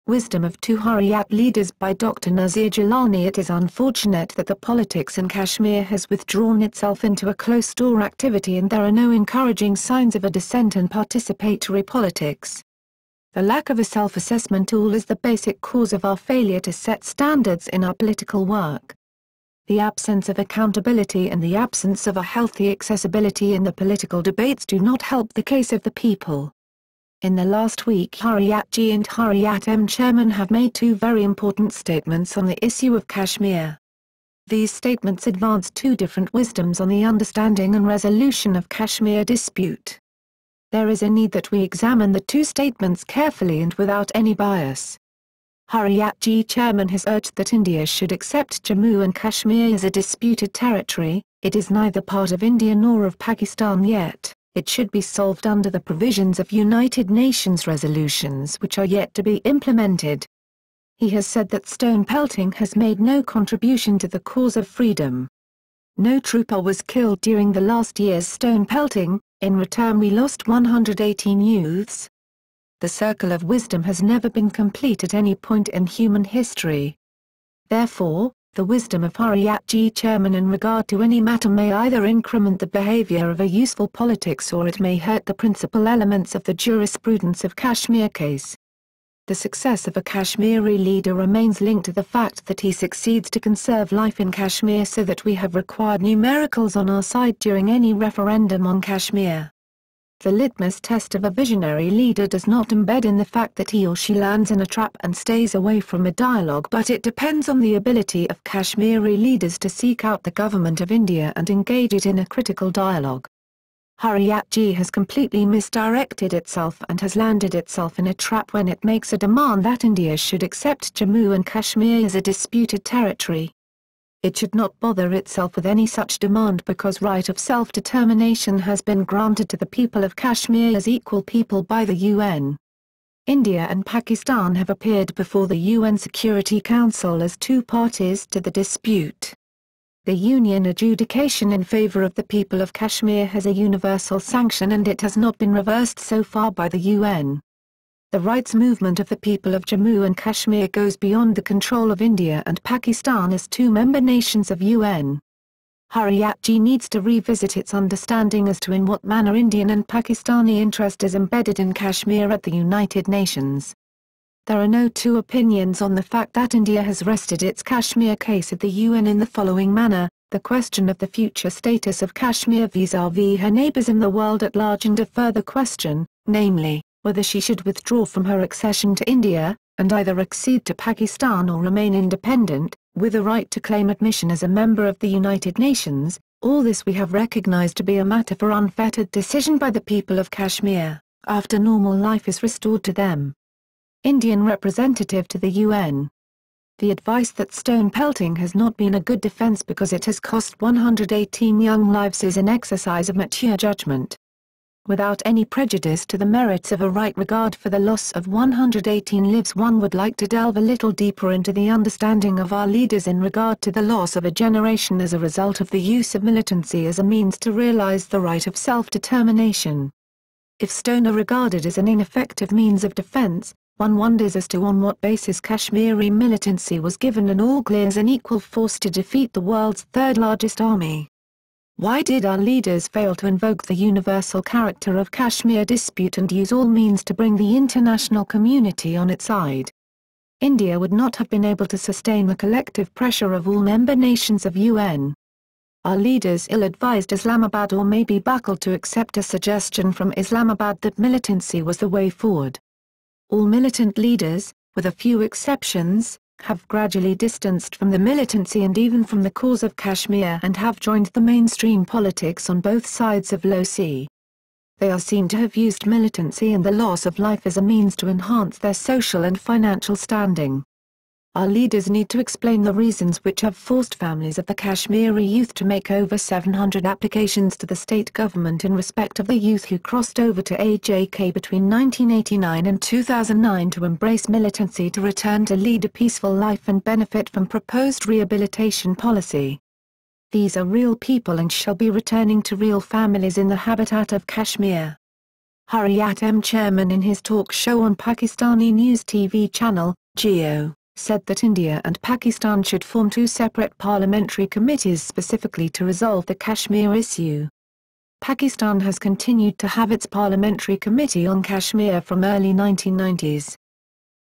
Wisdom of two Hurriyat leaders by Dr. Nazir Gilani. It is unfortunate that the politics in Kashmir has withdrawn itself into a closed-door activity and there are no encouraging signs of a dissent and participatory politics. The lack of a self-assessment tool is the basic cause of our failure to set standards in our political work. The absence of accountability and the absence of a healthy accessibility in the political debates do not help the case of the people. In the last week, Hurriyat G and Hurriyat M chairman have made two very important statements on the issue of Kashmir. These statements advance two different wisdoms on the understanding and resolution of Kashmir dispute. There is a need that we examine the two statements carefully and without any bias. Hurriyat G chairman has urged that India should accept Jammu and Kashmir as a disputed territory. It is neither part of India nor of Pakistan yet. It should be solved under the provisions of United Nations resolutions which are yet to be implemented. He has said that stone pelting has made no contribution to the cause of freedom. No trooper was killed during the last year's stone pelting. In return we lost 118 youths. The circle of wisdom has never been complete at any point in human history. Therefore, the wisdom of Hurriyat G chairman in regard to any matter may either increment the behavior of a useful politics or it may hurt the principal elements of the jurisprudence of Kashmir case. The success of a Kashmiri leader remains linked to the fact that he succeeds to conserve life in Kashmir, so that we have required numericals on our side during any referendum on Kashmir. The litmus test of a visionary leader does not embed in the fact that he or she lands in a trap and stays away from a dialogue, but it depends on the ability of Kashmiri leaders to seek out the government of India and engage it in a critical dialogue. Hurriyat G has completely misdirected itself and has landed itself in a trap when it makes a demand that India should accept Jammu and Kashmir as a disputed territory. It should not bother itself with any such demand because right of self-determination has been granted to the people of Kashmir as equal people by the UN. India and Pakistan have appeared before the UN Security Council as two parties to the dispute. The union adjudication in favor of the people of Kashmir has a universal sanction and it has not been reversed so far by the UN. The rights movement of the people of Jammu and Kashmir goes beyond the control of India and Pakistan as two member nations of UN. Hurriyat G needs to revisit its understanding as to in what manner Indian and Pakistani interest is embedded in Kashmir at the United Nations. There are no two opinions on the fact that India has rested its Kashmir case at the UN in the following manner: the question of the future status of Kashmir vis-à-vis her neighbours in the world at large, and a further question, namely, whether she should withdraw from her accession to India, and either accede to Pakistan or remain independent, with a right to claim admission as a member of the United Nations. All this we have recognized to be a matter for unfettered decision by the people of Kashmir, after normal life is restored to them. Indian representative to the UN. The advice that stone pelting has not been a good defense because it has cost 118 young lives is an exercise of mature judgment. Without any prejudice to the merits of a right regard for the loss of 118 lives, one would like to delve a little deeper into the understanding of our leaders in regard to the loss of a generation as a result of the use of militancy as a means to realize the right of self-determination. If stone are regarded as an ineffective means of defense, one wonders as to on what basis Kashmiri militancy was given an all-clear as an equal force to defeat the world's third-largest army. Why did our leaders fail to invoke the universal character of Kashmir dispute and use all means to bring the international community on its side? India would not have been able to sustain the collective pressure of all member nations of UN. Our leaders ill-advised Islamabad or maybe buckled to accept a suggestion from Islamabad that militancy was the way forward. All militant leaders, with a few exceptions, have gradually distanced from the militancy and even from the cause of Kashmir and have joined the mainstream politics on both sides of low sea. They are seen to have used militancy and the loss of life as a means to enhance their social and financial standing. Our leaders need to explain the reasons which have forced families of the Kashmiri youth to make over 700 applications to the state government in respect of the youth who crossed over to AJK between 1989 and 2009 to embrace militancy to return to lead a peaceful life and benefit from proposed rehabilitation policy. These are real people and shall be returning to real families in the habitat of Kashmir. Hurriyat chairman in his talk show on Pakistani news TV channel, Jio, said that India and Pakistan should form two separate parliamentary committees specifically to resolve the Kashmir issue. Pakistan has continued to have its parliamentary committee on Kashmir from early 1990s.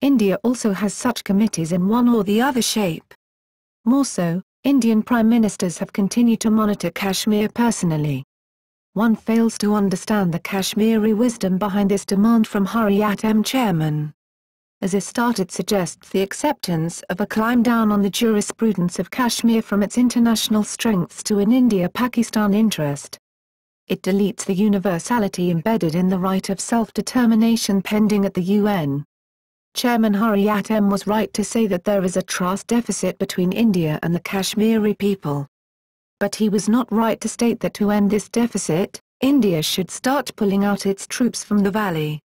India also has such committees in one or the other shape. More so, Indian prime ministers have continued to monitor Kashmir personally. One fails to understand the Kashmiri wisdom behind this demand from Hurriyat chairman. As a start, it suggests the acceptance of a climb down on the jurisprudence of Kashmir from its international strengths to an India-Pakistan interest. It deletes the universality embedded in the right of self-determination pending at the UN. Chairman Hurriyat was right to say that there is a trust deficit between India and the Kashmiri people. But he was not right to state that to end this deficit, India should start pulling out its troops from the valley.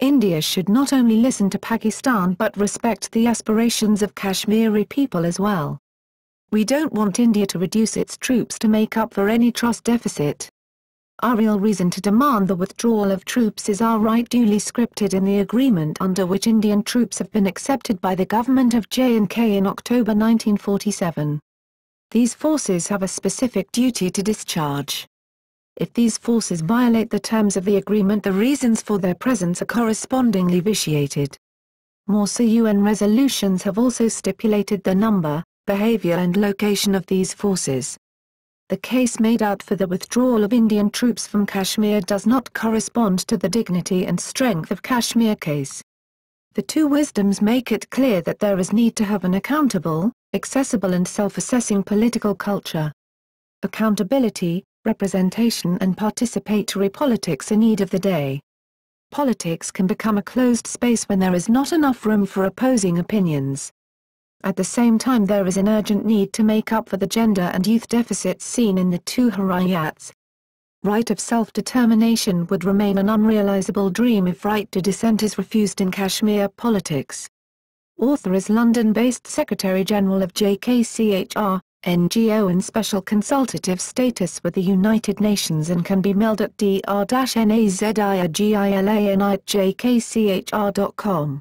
India should not only listen to Pakistan but respect the aspirations of Kashmiri people as well. We don't want India to reduce its troops to make up for any trust deficit. Our real reason to demand the withdrawal of troops is our right duly scripted in the agreement under which Indian troops have been accepted by the government of J&K in October 1947. These forces have a specific duty to discharge. If these forces violate the terms of the agreement, the reasons for their presence are correspondingly vitiated. More so, UN resolutions have also stipulated the number, behavior and location of these forces. The case made out for the withdrawal of Indian troops from Kashmir does not correspond to the dignity and strength of Kashmir case. The two wisdoms make it clear that there is need to have an accountable, accessible and self-assessing political culture. Accountability, representation and participatory politics are need of the day. Politics can become a closed space when there is not enough room for opposing opinions. At the same time, there is an urgent need to make up for the gender and youth deficits seen in the two Hurriyats. Right of self-determination would remain an unrealizable dream if right to dissent is refused in Kashmir politics. Author is London-based Secretary-General of JKCHR, NGO in special consultative status with the United Nations and can be mailed at dr-nazirgilani@jkchr.com.